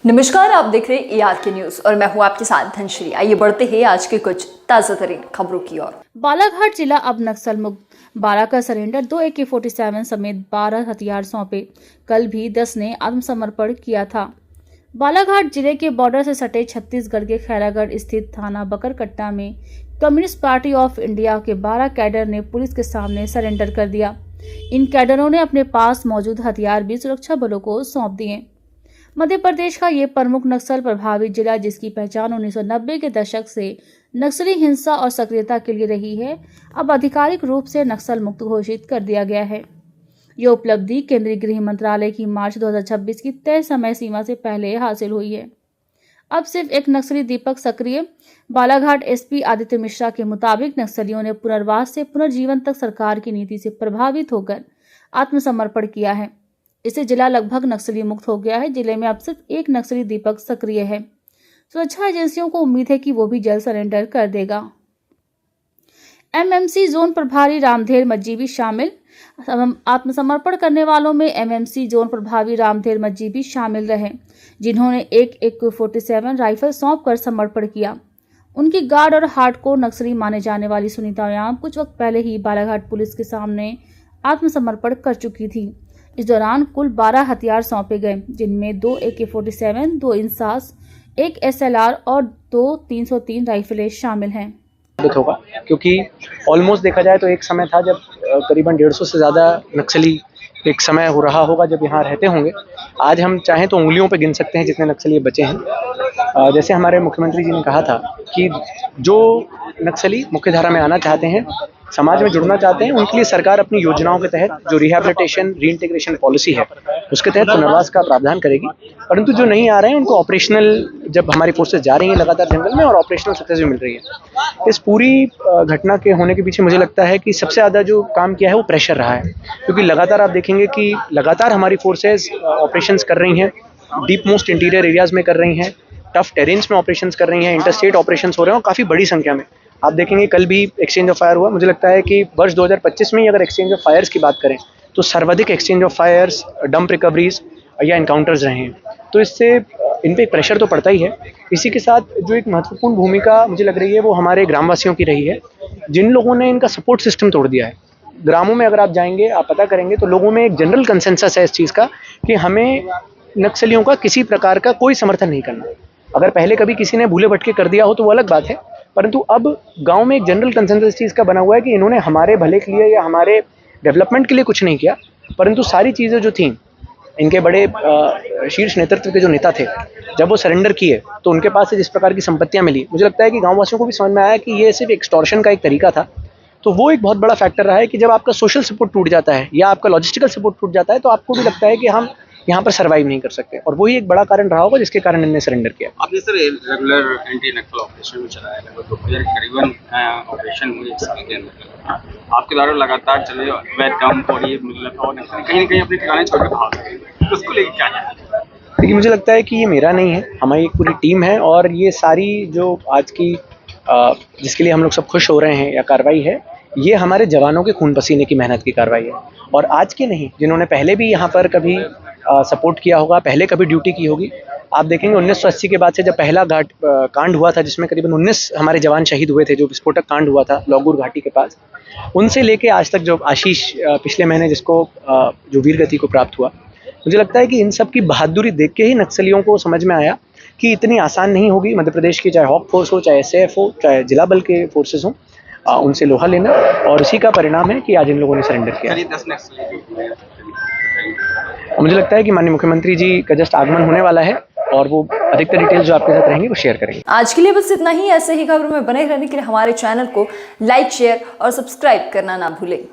नमस्कार, आप देख रहे हैं ERK न्यूज और मैं हूं आपके साथ धनश्री। आइए बढ़ते हैं आज के कुछ ताजा तरीन खबरों की ओर। बालाघाट जिला अब नक्सल मुक्त। 12 का सरेंडर, 2 AK-47 समेत 12 हथियार सौंपे। कल भी 10 ने आत्मसमर्पण किया था। बालाघाट जिले के बॉर्डर से सटे छत्तीसगढ़ के खैरागढ़ स्थित थाना बकरकट्टा में कम्युनिस्ट पार्टी ऑफ इंडिया के 12 कैडर ने पुलिस के सामने सरेंडर कर दिया। इन कैडरों ने अपने पास मौजूद हथियार भी सुरक्षा बलों को सौंप दिए। मध्य प्रदेश का ये प्रमुख नक्सल प्रभावित जिला, जिसकी पहचान 1990 के दशक से नक्सली हिंसा और सक्रियता के लिए रही है, अब आधिकारिक रूप से नक्सल मुक्त घोषित कर दिया गया है। ये उपलब्धि केंद्रीय गृह मंत्रालय की मार्च 2026 की तय समय सीमा से पहले हासिल हुई है। अब सिर्फ एक नक्सली दीपक सक्रिय। बालाघाट SP आदित्य मिश्रा के मुताबिक नक्सलियों ने पुनर्वास से पुनर्जीवन तक सरकार की नीति से प्रभावित होकर आत्मसमर्पण किया है। इससे जिला लगभग नक्सली मुक्त हो गया है। जिले में अब सिर्फ एक नक्सली दीपक सक्रिय है। सुरक्षा एजेंसियों को उम्मीद है कि वो भी जल्द सरेंडर कर देगा। MMC जोन प्रभारी रामधेर मज्जीबी शामिल। आत्मसमर्पण करने वालों में MMC जोन प्रभारी रामधेर मज्जीबी शामिल रहे, जिन्होंने एक AK-47 राइफल सौंप कर समर्पण किया। उनकी गार्ड और हार्डकोर नक्सली माने जाने वाली सुनीता उयाम कुछ वक्त पहले ही बालाघाट पुलिस के सामने आत्मसमर्पण कर चुकी थी। इस दौरान कुल 12 हथियार सौंपे गए, जिनमें 2 AK-47, 2 इंसास, 1 SLR और 2 303 राइफलें शामिल हैं। होगा क्योंकि ऑलमोस्ट देखा जाए तो एक समय था जब करीबन 150 से ज़्यादा नक्सली एक समय हो रहा होगा जब यहाँ रहते होंगे। आज हम चाहें तो उंगलियों पे गिन सकते हैं जितने नक्सली बचे हैं। जैसे हमारे मुख्यमंत्री जी ने कहा था कि जो नक्सली मुख्यधारा में आना चाहते हैं, समाज में जुड़ना चाहते हैं, उनके लिए सरकार अपनी योजनाओं के तहत जो रिहैबिलिटेशन रीइंटीग्रेशन पॉलिसी है उसके तहत पुनर्वास का प्रावधान करेगी। परंतु जो नहीं आ रहे हैं उनको ऑपरेशनल, जब हमारी फोर्सेस जा रही हैं लगातार जंगल में और ऑपरेशनल सक्सेस भी मिल रही है। इस पूरी घटना के होने के पीछे मुझे लगता है कि सबसे ज़्यादा जो काम किया है वो प्रेशर रहा है, क्योंकि लगातार आप देखेंगे कि लगातार हमारी फोर्सेस ऑपरेशंस कर रही हैं, डीप मोस्ट इंटीरियर एरियाज़ में कर रही हैं, टफ टेरेन्स में ऑपरेशंस कर रही हैं, इंटरस्टेट ऑपरेशंस हो रहे हैं और काफ़ी बड़ी संख्या में। आप देखेंगे कल भी एक्सचेंज ऑफ फायर हुआ। मुझे लगता है कि वर्ष 2025 में ही अगर एक्सचेंज ऑफ फायर्स की बात करें तो सर्वाधिक exchange of fires, dump recoveries या इनकाउंटर्स रहे हैं। तो इससे इन पे प्रेशर तो पड़ता ही है। इसी के साथ जो एक महत्वपूर्ण भूमिका मुझे लग रही है वो हमारे ग्रामवासियों की रही है, जिन लोगों ने इनका सपोर्ट सिस्टम तोड़ दिया है। ग्रामों में अगर आप जाएंगे, आप पता करेंगे तो लोगों में एक जनरल कंसेंसस है इस चीज़ का कि हमें नक्सलियों का किसी प्रकार का कोई समर्थन नहीं करना। अगर पहले कभी किसी ने भूले भटके कर दिया हो तो वो अलग बात है, परंतु अब गांव में एक जनरल कंसेंसस इस चीज़ का बना हुआ है कि इन्होंने हमारे भले के लिए या हमारे डेवलपमेंट के लिए कुछ नहीं किया, परंतु सारी चीज़ें जो थीं, इनके बड़े शीर्ष नेतृत्व के जो नेता थे, जब वो सरेंडर किए तो उनके पास से जिस प्रकार की संपत्तियां मिली, मुझे लगता है कि गाँववासियों को भी समझ में आया कि ये सिर्फ एक्सटॉर्शन का एक तरीका था। तो वो एक बहुत बड़ा फैक्टर रहा है कि जब आपका सोशल सपोर्ट टूट जाता है या आपका लॉजिस्टिकल सपोर्ट टूट जाता है तो आपको भी लगता है कि हम यहाँ पर सर्वाइव नहीं कर सकते, और वही एक बड़ा कारण रहा होगा जिसके कारण इन्होंने सरेंडर किया। आपने सर रेगुलर एंटी नक्सल ऑपरेशन चलाया, लगभग 2000 करीबन ऑपरेशन हुए एक साल के अंदर। आपके द्वारा लगातार चले अवैध डंप और ये मिलत और कहीं न कहीं अपने ठिकाने छोड़ के भाग गए, तो उसको लेकर क्या है? देखिए, मुझे लगता है कि ये मेरा नहीं है, हमारी एक पूरी टीम है, और ये सारी जो आज की जिसके लिए हम लोग सब खुश हो रहे हैं या कार्रवाई है, ये हमारे जवानों के खून पसीने की मेहनत की कार्रवाई है। और आज के नहीं, जिन्होंने पहले भी यहाँ पर कभी सपोर्ट किया होगा, पहले कभी ड्यूटी की होगी। आप देखेंगे 1980 के बाद से जब पहला कांड हुआ था जिसमें करीबन 19 हमारे जवान शहीद हुए थे, जो विस्फोटक कांड हुआ था लौगुर घाटी के पास, उनसे लेके आज तक जो आशीष पिछले महीने जिसको जो वीर गति को प्राप्त हुआ, मुझे लगता है कि इन सब की बहादुरी देख के ही नक्सलियों को समझ में आया कि इतनी आसान नहीं होगी मध्य प्रदेश की, चाहे हॉक फोर्स हो, चाहे SF हो, चाहे जिला बल के फोर्सेस हों, उनसे लोहा लेना, और इसी का परिणाम है कि आज इन लोगों ने सरेंडर किया। मुझे लगता है कि माननीय मुख्यमंत्री जी का जस्ट आगमन होने वाला है और वो अधिकतर डिटेल्स जो आपके साथ रहेंगी वो शेयर करेंगे। आज के लिए बस इतना ही। ऐसे ही खबरों में बने रहने के लिए हमारे चैनल को लाइक, शेयर और सब्सक्राइब करना ना भूलें।